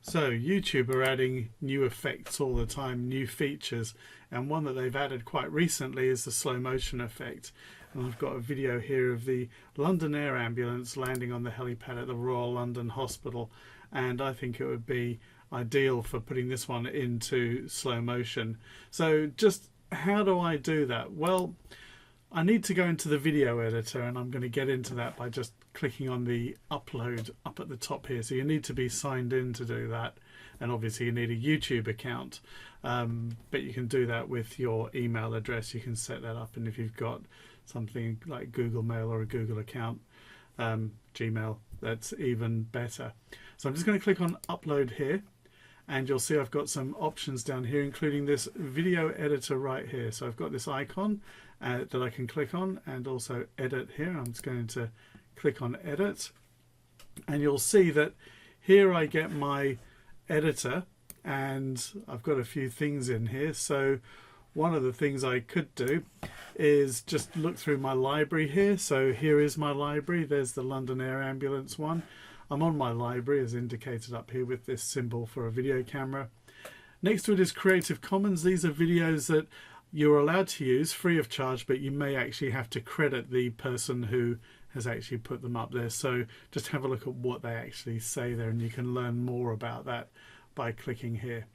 So YouTube are adding new effects all the time, new features, and one that they've added quite recently is the slow motion effect. And I've got a video here of the London Air Ambulance landing on the helipad at the Royal London Hospital, and I think it would be ideal for putting this one into slow motion. So just how do I do that? Well, I need to go into the video editor, and I'm going to get into that by just clicking on the upload up at the top here. So you need to be signed in to do that, and obviously you need a YouTube account, but you can do that with your email address. You can set that up, and if you've got something like Google Mail or a Google account, Gmail, that's even better. So I'm just going to click on upload here, and you'll see I've got some options down here, including this video editor right here. So I've got this icon that I can click on, and also edit here. I'm just going to click on edit, and you'll see that here I get my editor, and I've got a few things in here. So one of the things I could do is just look through my library here. So here is my library. There's the London Air Ambulance one. I'm on my library as indicated up here with this symbol for a video camera. Next to it is Creative Commons. These are videos that you're allowed to use free of charge, but you may actually have to credit the person who has actually put them up there. So just have a look at what they actually say there, and you can learn more about that by clicking here.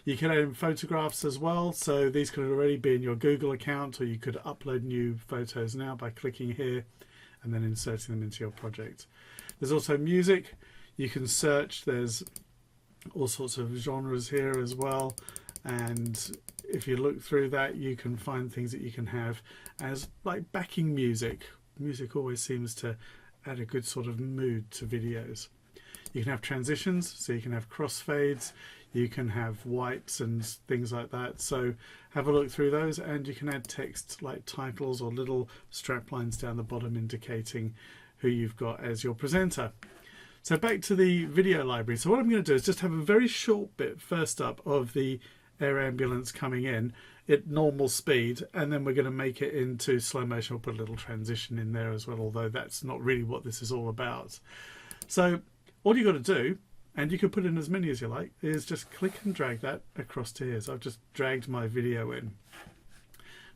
You can add in photographs as well, so these could already be in your Google account, or you could upload new photos now by clicking here and then inserting them into your project. There's also music. You can search. There's all sorts of genres here as well, and if you look through that, you can find things that you can have as like backing music. Music always seems to add a good sort of mood to videos. You can have transitions, so you can have crossfades, you can have whites and things like that. So have a look through those, and you can add text like titles or little strap lines down the bottom indicating who you've got as your presenter. So back to the video library. So what I'm going to do is just have a very short bit first up of the air ambulance coming in at normal speed, and then we're going to make it into slow motion. We'll put a little transition in there as well, although that's not really what this is all about. So all you got to do, and you can put in as many as you like, is just click and drag that across to here. So I've just dragged my video in.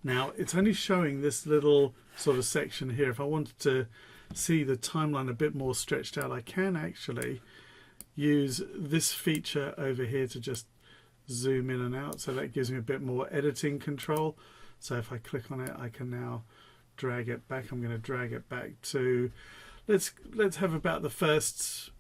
Now it's only showing this little sort of section here. If I wanted to see the timeline a bit more stretched out, I can actually use this feature over here to just zoom in and out, so that gives me a bit more editing control. So if I click on it, I can now drag it back. I'm going to drag it back to let's have about the first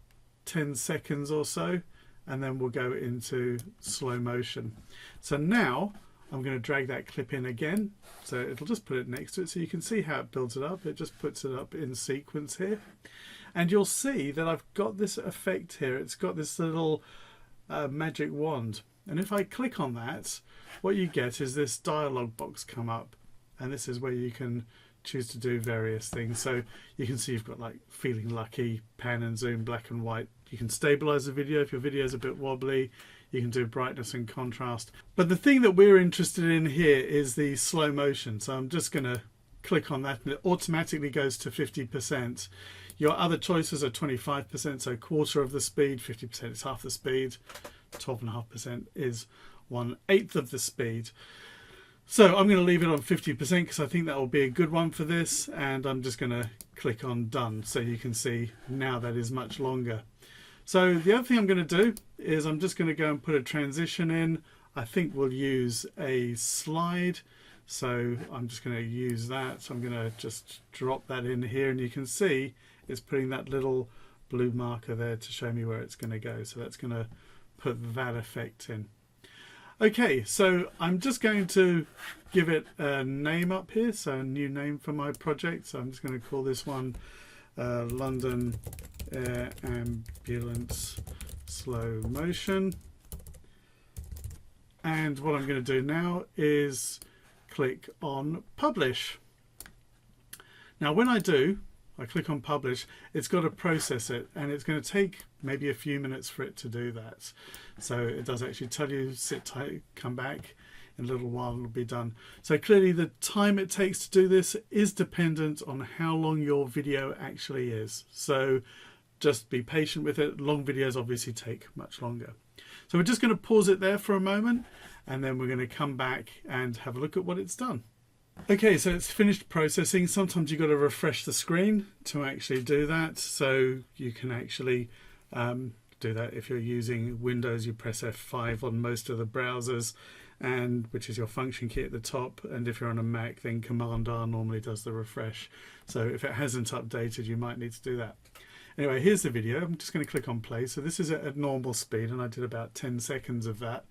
10 seconds or so, and then we'll go into slow motion. So now I'm going to drag that clip in again, so it'll just put it next to it so you can see how it builds it up. It just puts it up in sequence here, and you'll see that I've got this effect here. It's got this little magic wand, and if I click on that, what you get is this dialog box come up, and this is where you can choose to do various things. So you can see you've got like feeling lucky, pan and zoom, black and white. You can stabilize the video if your video is a bit wobbly. You can do brightness and contrast. But the thing that we're interested in here is the slow motion. So I'm just going to click on that, and it automatically goes to 50%. Your other choices are 25%, so quarter of the speed, 50% is half the speed, 12.5% is 1/8 of the speed. So I'm going to leave it on 50% because I think that will be a good one for this, and I'm just going to click on done, so you can see now that is much longer. So the other thing I'm going to do is I'm just going to go and put a transition in. I think we'll use a slide, so I'm just going to use that. So I'm going to just drop that in here, and you can see it's putting that little blue marker there to show me where it's going to go. So that's going to put that effect in. Okay, so I'm just going to give it a name up here, so a new name for my project. So I'm just going to call this one London Air Ambulance Slow Motion. And what I'm going to do now is click on Publish. Now when I click on Publish, it's got to process it, and it's going to take maybe a few minutes for it to do that. So it does actually tell you, sit tight, come back. In a little while it'll be done. So clearly the time it takes to do this is dependent on how long your video actually is. So just be patient with it. Long videos obviously take much longer. So we're just going to pause it there for a moment, and then we're going to come back and have a look at what it's done. Okay, so it's finished processing. Sometimes you've got to refresh the screen to actually do that. So you can actually do that if you're using Windows. You press F5 on most of the browsers, and which is your function key at the top. And if you're on a Mac, then Command R normally does the refresh. So if it hasn't updated, you might need to do that. Anyway, here's the video. I'm just going to click on play. So this is at normal speed, and I did about 10 seconds of that.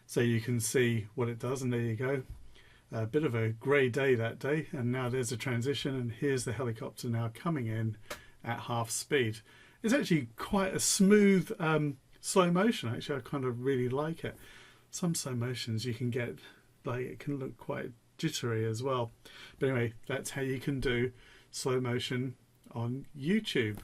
So you can see what it does, and there you go. A bit of a grey day that day, and now there's a transition, and here's the helicopter now coming in at half speed. It's actually quite a smooth slow motion. Actually, I kind of really like it. Some slow motions you can get, like, it can look quite jittery as well. But anyway, that's how you can do slow motion on YouTube.